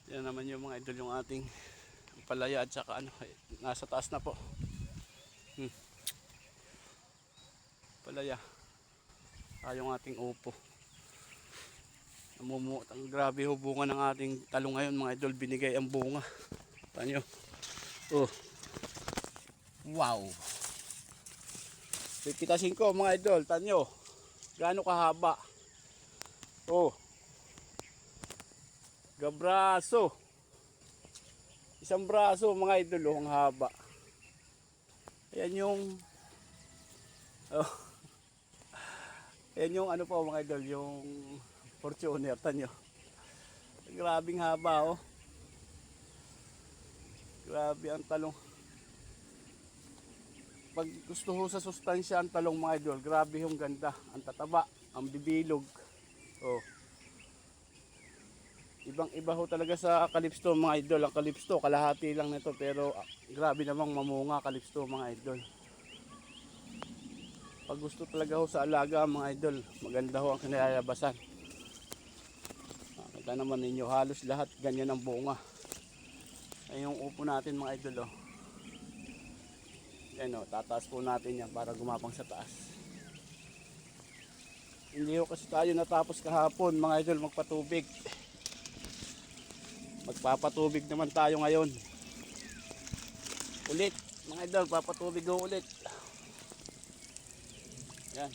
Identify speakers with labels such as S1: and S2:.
S1: Yan naman yung mga idol, yung ating palaya at saka ano, nasa taas na po. Palaya. Yung ating upo. Grabe ho bunga ng ating talong ngayon mga idol, binigay ang bunga. Tanyo. Oh. Wow. Pipitasin ko mga idol, tanyo. Gaano kahaba. Oh. Gabraso. Isang braso mga idol, oh, ang haba. Ayan yung oh. Ayan yung ano po mga idol, yung Fortuner, tanyo. Grabing haba, oh. Grabe ang talong. Pag gusto ho sa sustansya ang talong mga idol, grabe yung ganda. Ang tataba, ang bibilog. Oh. Ibang iba ho talaga sa kalipsto mga idol. Ang kalipsto, kalahati lang nito, pero grabe namang mamunga kalipsto mga idol. Pag gusto talaga ho sa alaga mga idol, maganda ho ang kinalalabasan. Nakita naman ninyo, halos lahat ganyan ang bunga. Ay yung upo natin mga idol, oh. Yan, oh, tataas po natin yan para gumapang sa taas. Hindi ho kasi tayo natapos kahapon mga idol magpatubig. Magpapatubig naman tayo ngayon. Ulit mga idol, papatubig ho ulit. Yan.